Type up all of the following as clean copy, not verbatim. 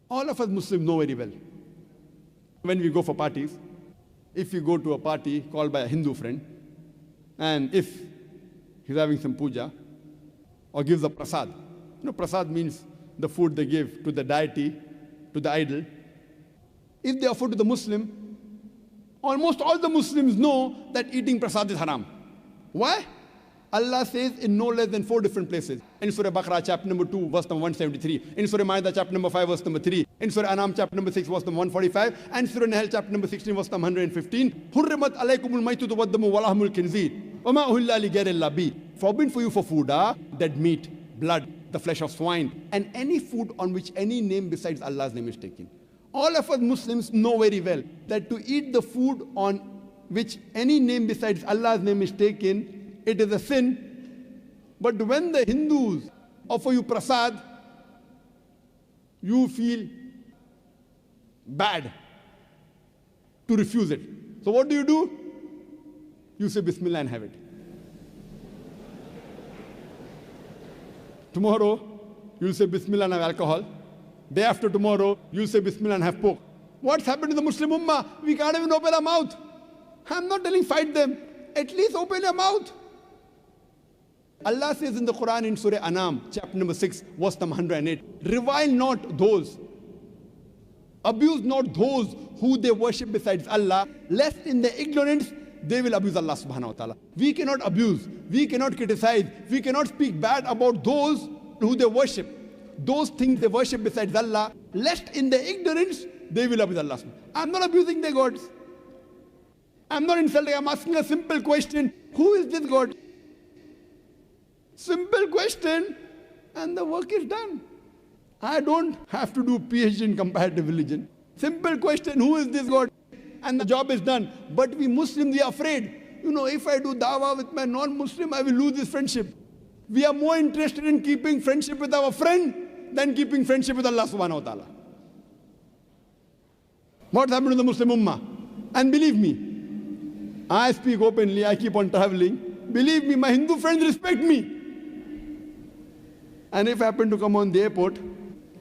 All of us Muslims know very well. When we go for parties, if we go to a party called by a Hindu friend, and if he's having some puja, or gives a prasad. Prasad means the food they give to the deity, to the idol. If they offer to the Muslim, almost all the Muslims know that eating prasad is haram. Why? Allah says in no less than 4 different places. In Surah Baqarah, chapter number 2, verse number 173. In Surah Ma'idah, chapter number 5, verse number 3. In Surah Anam, chapter number 6, verse number 145. And Surah Nahl, chapter number 16, verse number 115. Hurrimat alaykumul maytutu waddamu walahmul khinzir. Wama uhilla li ghayril bi. Forbidden for you for food, dead meat, blood, the flesh of swine, and any food on which any name besides Allah's name is taken. All of us Muslims know very well that to eat the food on which any name besides Allah's name is taken, it is a sin. But when the Hindus offer you prasad, you feel bad to refuse it. So what do? You say Bismillah and have it. Tomorrow, you'll say Bismillah and have alcohol. Day after tomorrow, you'll say Bismillah and have pork. What's happened to the Muslim Ummah? We can't even open our mouth. I'm not telling fight them. At least open your mouth. Allah says in the Quran in Surah Anam, chapter number 6, verse number 108, revile not those, abuse not those who they worship besides Allah, lest in their ignorance they will abuse Allah subhanahu wa ta'ala. We cannot abuse, we cannot criticize, we cannot speak bad about those who they worship. Those things they worship besides Allah, lest in their ignorance they will abuse Allah. I'm not abusing their gods. I'm not insulting, I'm asking a simple question. Who is this God? Simple question, and the work is done. I don't have to do PhD in comparative religion. Simple question, who is this God? And the job is done. But we Muslims, we are afraid. If I do dawah with my non-Muslim, I will lose this friendship. We are more interested in keeping friendship with our friend than keeping friendship with Allah subhanahu wa ta'ala. What happened to the Muslim Ummah? And believe me, I speak openly, I keep on traveling. Believe me, my Hindu friends respect me. And if I happen to come on the airport,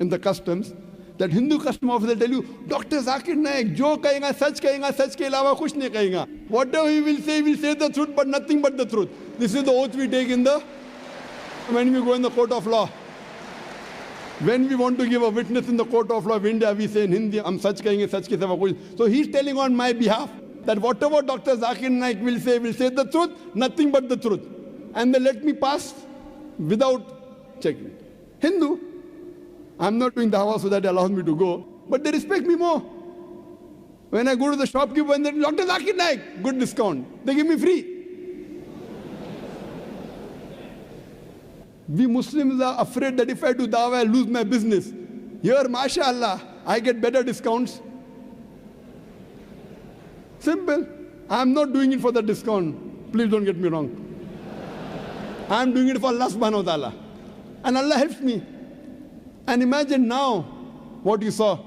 in the customs, that Hindu custom officer will tell you, Dr. Zakir Naik, jo kahega, sach ke ilawa kuch nahi kahega. Whatever he will say the truth, but nothing but the truth. This is the oath we take when we go in the court of law. When we want to give a witness in the court of law of India, we say in Hindi, hum sach kahenge, sach ke siwa kuch. So he's telling on my behalf that whatever Dr. Zakir Naik will say the truth, nothing but the truth. And they let me pass without checking. Hindu, I'm not doing dawah so that it allows me to go, but they respect me more. When I go to the shopkeeper and they Dr. Zakir Naik, good discount. They give me free. We Muslims are afraid that if I do dawah, I lose my business. Here, mashallah, I get better discounts. Simple. I'm not doing it for the discount. Please don't get me wrong. I'm doing it for Allah subhanahu wa ta'ala. And Allah helps me. And imagine now what you saw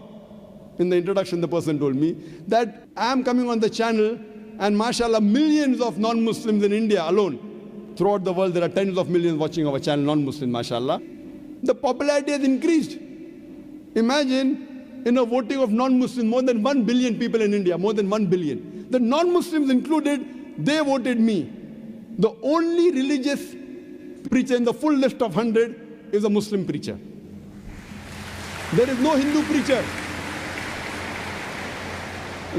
in the introduction, the person told me, that I am coming on the channel and mashallah, millions of non-Muslims in India alone. Throughout the world, there are tens of millions watching our channel, non-Muslims, mashallah. The popularity has increased. Imagine in a voting of non-Muslims, more than 1 billion people in India, more than 1 billion. The non-Muslims included, they voted me. The only religious preacher in the full list of 100 is a Muslim preacher. There is no Hindu preacher.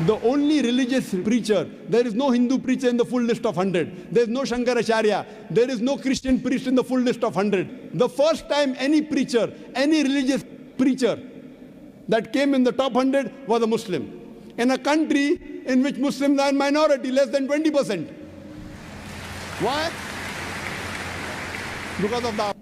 The only religious preacher, there is no Hindu preacher in the full list of 100. There is no Shankaracharya. There is no Christian priest in the full list of 100. The first time any preacher, any religious preacher that came in the top 100 was a Muslim. In a country in which Muslims are in minority, less than 20%. Why? Because of the